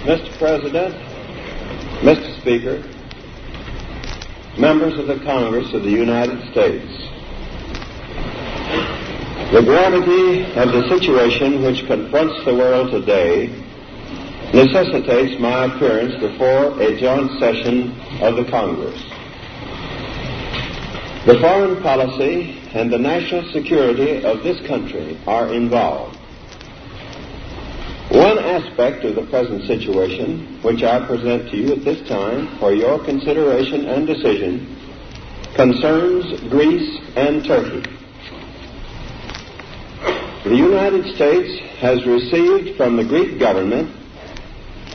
Mr. President, Mr. Speaker, members of the Congress of the United States, the gravity of the situation which confronts the world today necessitates my appearance before a joint session of the Congress. The foreign policy and the national security of this country are involved. One aspect of the present situation, which I present to you at this time for your consideration and decision, concerns Greece and Turkey. The United States has received from the Greek government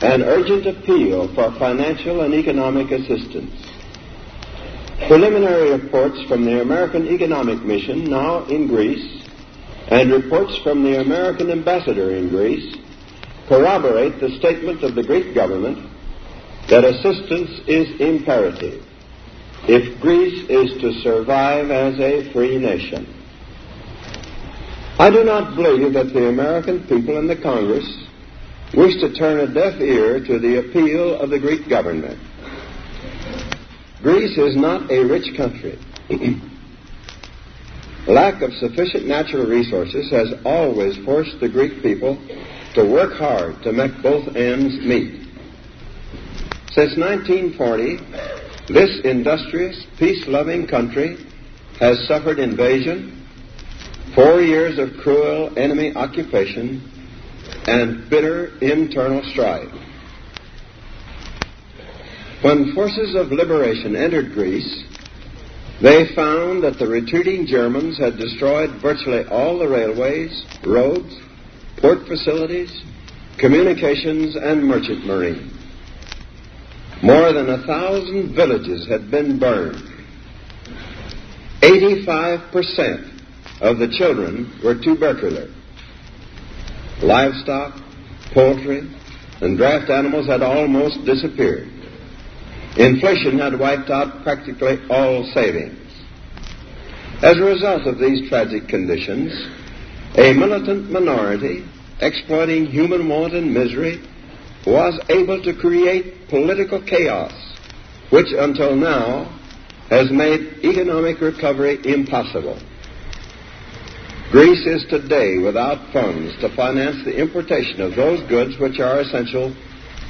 an urgent appeal for financial and economic assistance. Preliminary reports from the American Economic Mission now in Greece and reports from the American ambassador in Greece corroborate the statement of the Greek government that assistance is imperative if Greece is to survive as a free nation. I do not believe that the American people and the Congress wish to turn a deaf ear to the appeal of the Greek government. Greece is not a rich country. Lack of sufficient natural resources has always forced the Greek people to work hard to make both ends meet. Since 1940, this industrious, peace-loving country has suffered invasion, 4 years of cruel enemy occupation, and bitter internal strife. When forces of liberation entered Greece, they found that the retreating Germans had destroyed virtually all the railways, roads, port facilities, communications, and merchant marine. More than 1,000 villages had been burned. 85% of the children were tubercular. Livestock, poultry, and draft animals had almost disappeared. Inflation had wiped out practically all savings. As a result of these tragic conditions, a militant minority, exploiting human want and misery, was able to create political chaos, which until now has made economic recovery impossible. Greece is today without funds to finance the importation of those goods which are essential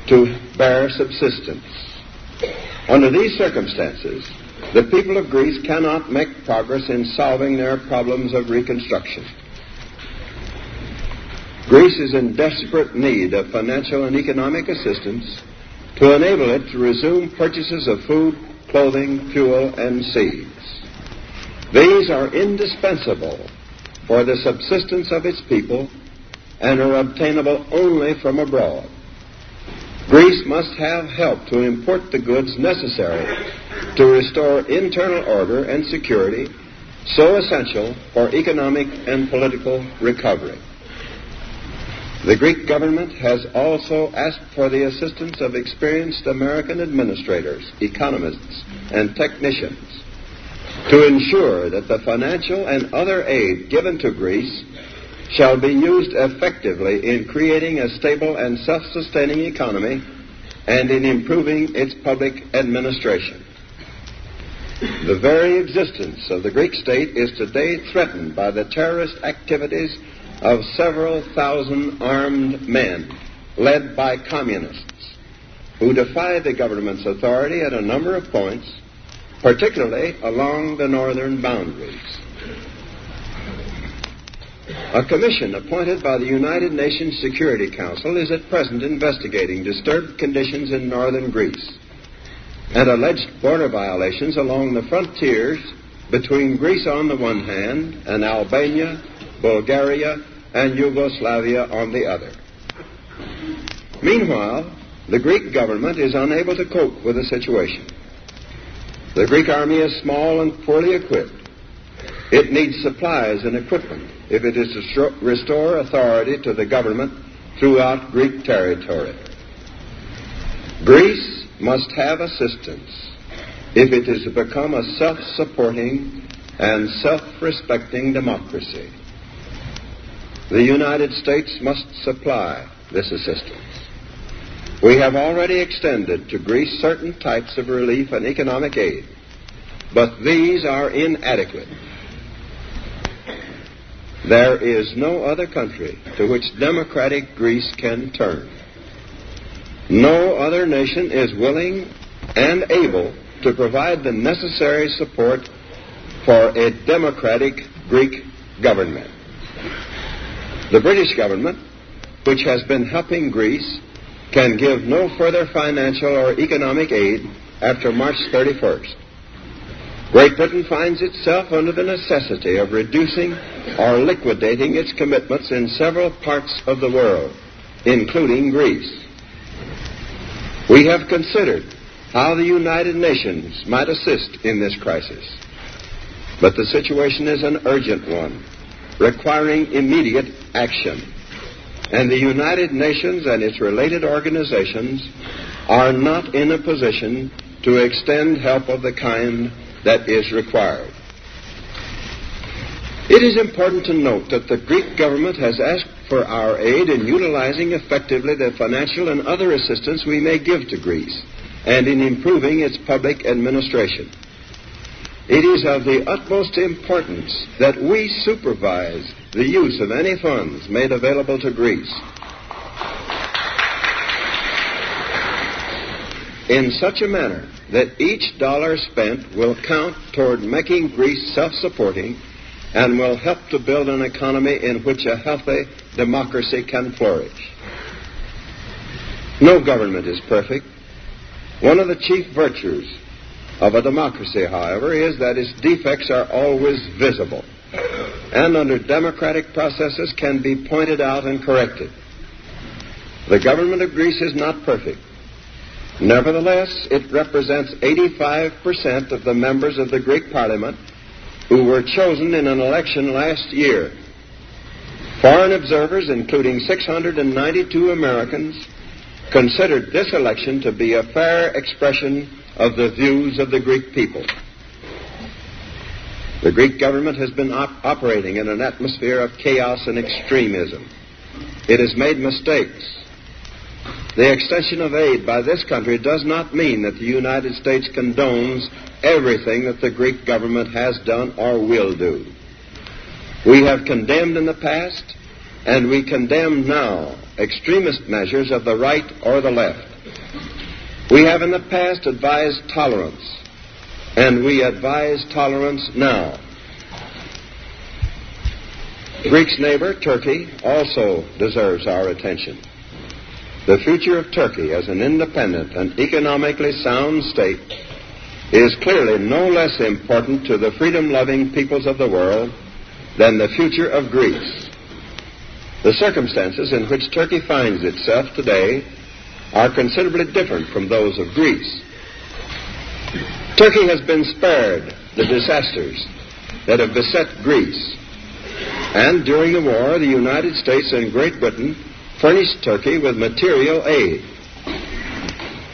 to bare subsistence. Under these circumstances, the people of Greece cannot make progress in solving their problems of reconstruction. Greece is in desperate need of financial and economic assistance to enable it to resume purchases of food, clothing, fuel, and seeds. These are indispensable for the subsistence of its people and are obtainable only from abroad. Greece must have help to import the goods necessary to restore internal order and security, so essential for economic and political recovery. The Greek government has also asked for the assistance of experienced American administrators, economists, and technicians to ensure that the financial and other aid given to Greece shall be used effectively in creating a stable and self-sustaining economy and in improving its public administration. The very existence of the Greek state is today threatened by the terrorist activities of several thousand armed men led by communists who defy the government's authority at a number of points, particularly along the northern boundaries. A commission appointed by the United Nations Security Council is at present investigating disturbed conditions in northern Greece and alleged border violations along the frontiers between Greece on the one hand and Albania, Bulgaria, and Yugoslavia on the other. Meanwhile, the Greek government is unable to cope with the situation. The Greek army is small and poorly equipped. It needs supplies and equipment if it is to restore authority to the government throughout Greek territory. Greece must have assistance if it is to become a self-supporting and self-respecting democracy. The United States must supply this assistance. We have already extended to Greece certain types of relief and economic aid, but these are inadequate. There is no other country to which democratic Greece can turn. No other nation is willing and able to provide the necessary support for a democratic Greek government. The British government, which has been helping Greece, can give no further financial or economic aid after March 31st. Great Britain finds itself under the necessity of reducing or liquidating its commitments in several parts of the world, including Greece. We have considered how the United Nations might assist in this crisis, but the situation is an urgent one, requiring immediate action. And the United Nations and its related organizations are not in a position to extend help of the kind that is required. It is important to note that the Greek government has asked for our aid in utilizing effectively the financial and other assistance we may give to Greece, and in improving its public administration. It is of the utmost importance that we supervise the use of any funds made available to Greece in such a manner that each dollar spent will count toward making Greece self-supporting and will help to build an economy in which a healthy democracy can flourish. No government is perfect. One of the chief virtues of a democracy, however, is that its defects are always visible, and under democratic processes can be pointed out and corrected. The government of Greece is not perfect. Nevertheless, it represents 85% of the members of the Greek Parliament who were chosen in an election last year. Foreign observers, including 692 Americans, considered this election to be a fair expression of the views of the Greek people. The Greek government has been operating in an atmosphere of chaos and extremism. It has made mistakes. The extension of aid by this country does not mean that the United States condones everything that the Greek government has done or will do. We have condemned in the past, and we condemn now, extremist measures of the right or the left. We have in the past advised tolerance, and we advise tolerance now. Greece's neighbor, Turkey, also deserves our attention. The future of Turkey as an independent and economically sound state is clearly no less important to the freedom-loving peoples of the world than the future of Greece. The circumstances in which Turkey finds itself today are considerably different from those of Greece. Turkey has been spared the disasters that have beset Greece, and during the war, the United States and Great Britain furnished Turkey with material aid.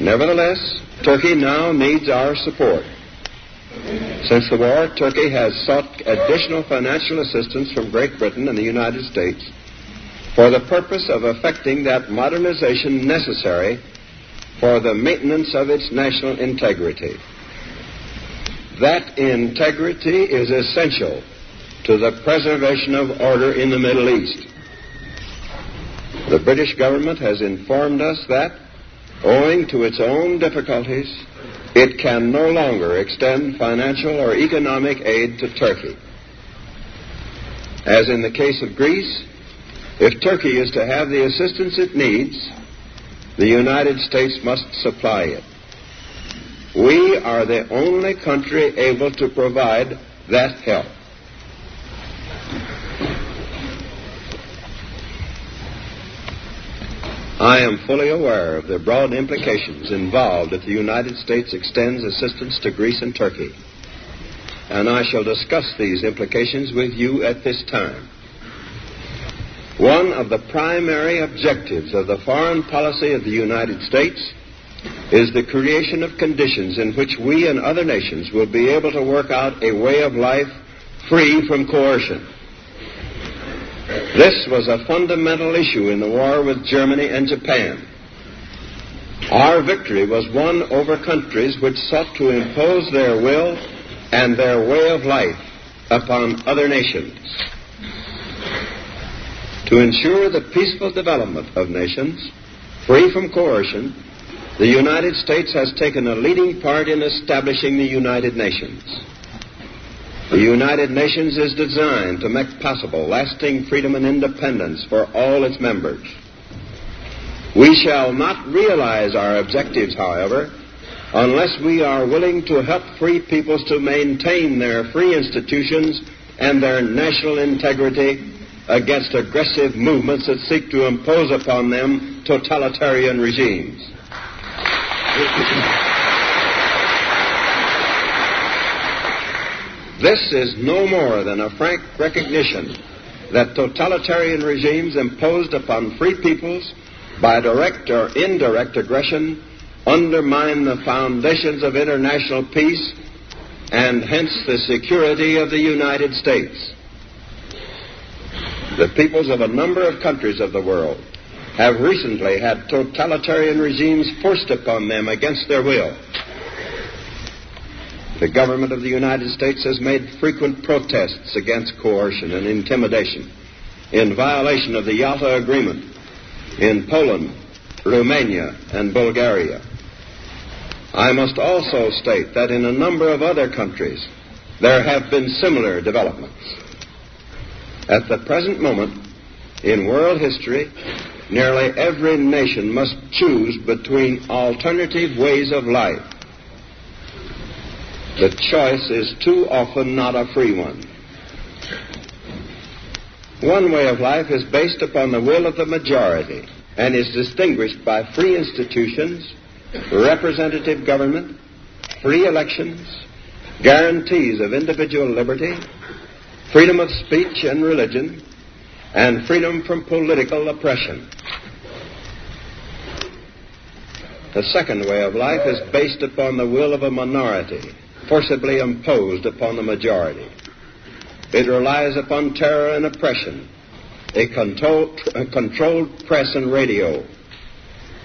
Nevertheless, Turkey now needs our support. Since the war, Turkey has sought additional financial assistance from Great Britain and the United States for the purpose of effecting that modernization necessary for the maintenance of its national integrity. That integrity is essential to the preservation of order in the Middle East. The British government has informed us that, owing to its own difficulties, it can no longer extend financial or economic aid to Turkey. As in the case of Greece, if Turkey is to have the assistance it needs, the United States must supply it. We are the only country able to provide that help. I am fully aware of the broad implications involved if the United States extends assistance to Greece and Turkey, and I shall discuss these implications with you at this time. One of the primary objectives of the foreign policy of the United States is the creation of conditions in which we and other nations will be able to work out a way of life free from coercion. This was a fundamental issue in the war with Germany and Japan. Our victory was won over countries which sought to impose their will and their way of life upon other nations. To ensure the peaceful development of nations, free from coercion, the United States has taken a leading part in establishing the United Nations. The United Nations is designed to make possible lasting freedom and independence for all its members. We shall not realize our objectives, however, unless we are willing to help free peoples to maintain their free institutions and their national integrity against aggressive movements that seek to impose upon them totalitarian regimes. This is no more than a frank recognition that totalitarian regimes imposed upon free peoples by direct or indirect aggression undermine the foundations of international peace and hence the security of the United States. The peoples of a number of countries of the world have recently had totalitarian regimes forced upon them against their will. The government of the United States has made frequent protests against coercion and intimidation in violation of the Yalta Agreement in Poland, Romania, and Bulgaria. I must also state that in a number of other countries there have been similar developments. At the present moment, in world history, nearly every nation must choose between alternative ways of life. The choice is too often not a free one. One way of life is based upon the will of the majority and is distinguished by free institutions, representative government, free elections, guarantees of individual liberty, freedom of speech and religion, and freedom from political oppression. The second way of life is based upon the will of a minority, forcibly imposed upon the majority. It relies upon terror and oppression, a controlled press and radio,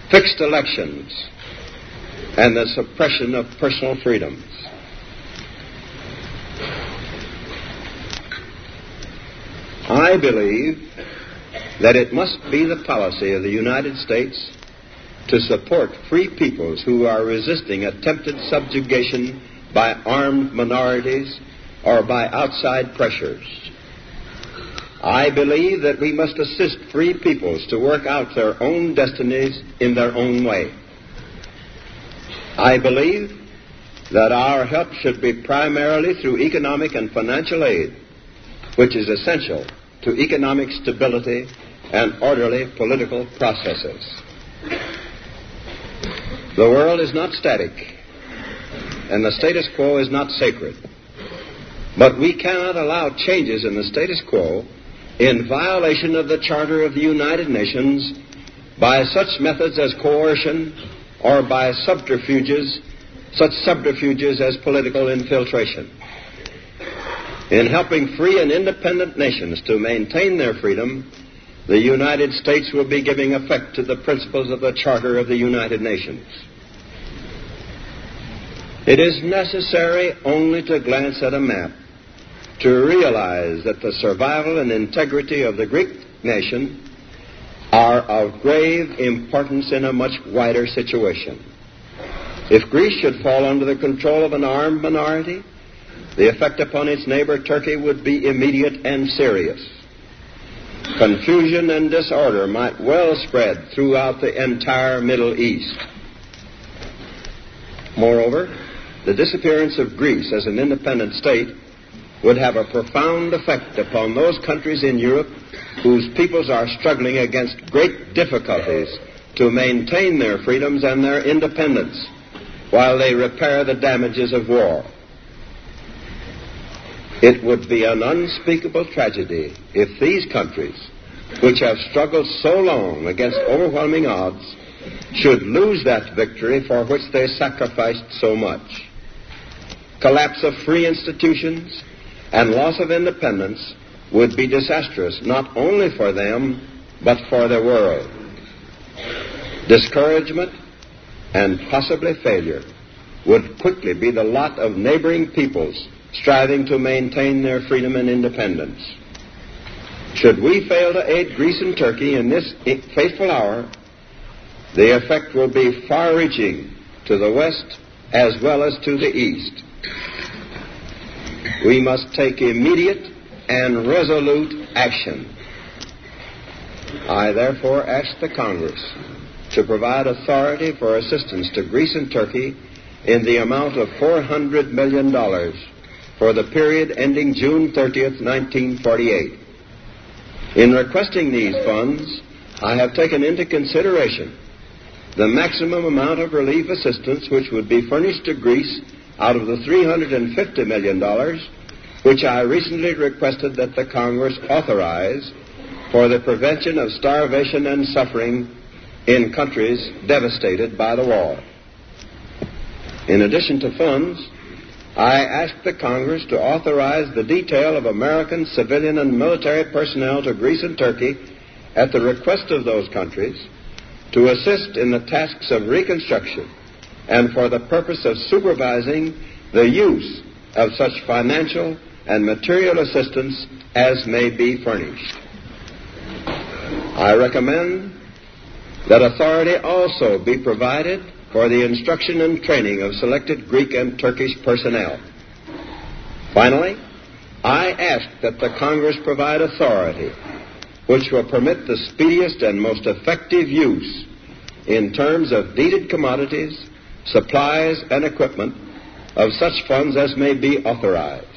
fixed elections, and the suppression of personal freedoms. I believe that it must be the policy of the United States to support free peoples who are resisting attempted subjugation by armed minorities or by outside pressures. I believe that we must assist free peoples to work out their own destinies in their own way. I believe that our help should be primarily through economic and financial aid, which is essential to economic stability and orderly political processes. The world is not static, and the status quo is not sacred. But we cannot allow changes in the status quo in violation of the Charter of the United Nations by such methods as coercion or by such subterfuges as political infiltration. In helping free and independent nations to maintain their freedom, the United States will be giving effect to the principles of the Charter of the United Nations. It is necessary only to glance at a map to realize that the survival and integrity of the Greek nation are of grave importance in a much wider situation. If Greece should fall under the control of an armed minority, the effect upon its neighbor Turkey would be immediate and serious. Confusion and disorder might well spread throughout the entire Middle East. Moreover, the disappearance of Greece as an independent state would have a profound effect upon those countries in Europe whose peoples are struggling against great difficulties to maintain their freedoms and their independence while they repair the damages of war. It would be an unspeakable tragedy if these countries, which have struggled so long against overwhelming odds, should lose that victory for which they sacrificed so much. Collapse of free institutions and loss of independence would be disastrous not only for them, but for the world. Discouragement, and possibly failure would quickly be the lot of neighboring peoples striving to maintain their freedom and independence. Should we fail to aid Greece and Turkey in this fateful hour, the effect will be far-reaching to the west as well as to the east. We must take immediate and resolute action. I therefore ask the Congress to provide authority for assistance to Greece and Turkey in the amount of $400 million for the period ending June 30th, 1948. In requesting these funds, I have taken into consideration the maximum amount of relief assistance which would be furnished to Greece out of the $350 million which I recently requested that the Congress authorize for the prevention of starvation and suffering in countries devastated by the war. In addition to funds, I asked the Congress to authorize the detail of American civilian and military personnel to Greece and Turkey at the request of those countries to assist in the tasks of reconstruction and for the purpose of supervising the use of such financial and material assistance as may be furnished. I recommend that authority also be provided for the instruction and training of selected Greek and Turkish personnel. Finally, I ask that the Congress provide authority which will permit the speediest and most effective use in terms of needed commodities, supplies, and equipment of such funds as may be authorized.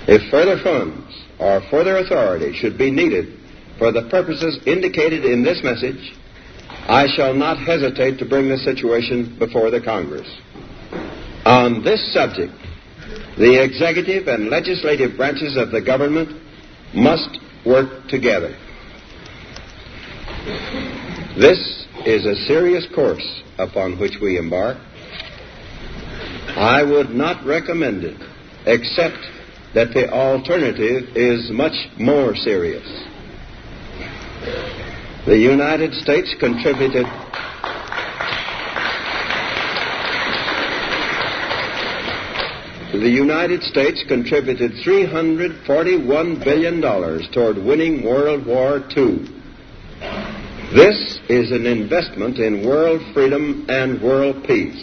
If further funds or further authority should be needed for the purposes indicated in this message, I shall not hesitate to bring the situation before the Congress. On this subject, the executive and legislative branches of the government must work together. This is a serious course upon which we embark. I would not recommend it, except that the alternative is much more serious. The United States contributed $341 billion toward winning World War II. This is an investment in world freedom and world peace.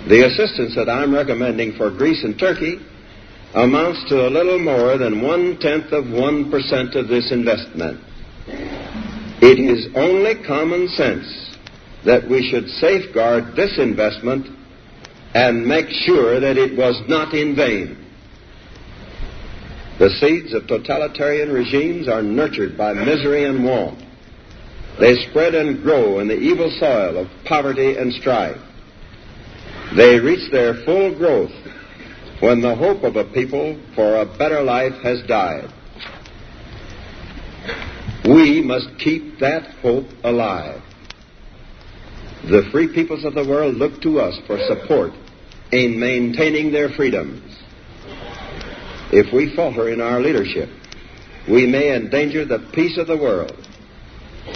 The assistance that I'm recommending for Greece and Turkey amounts to a little more than 0.1% of this investment. It is only common sense that we should safeguard this investment and make sure that it was not in vain. The seeds of totalitarian regimes are nurtured by misery and want. They spread and grow in the evil soil of poverty and strife. They reach their full growth when the hope of a people for a better life has died. We must keep that hope alive. The free peoples of the world look to us for support in maintaining their freedoms. If we falter in our leadership, we may endanger the peace of the world,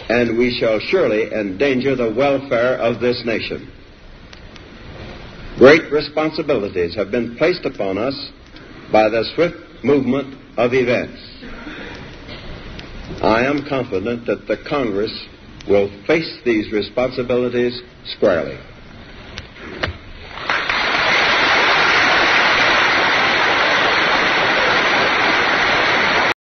and we shall surely endanger the welfare of this nation. Great responsibilities have been placed upon us by the swift movement of events. I am confident that the Congress will face these responsibilities squarely.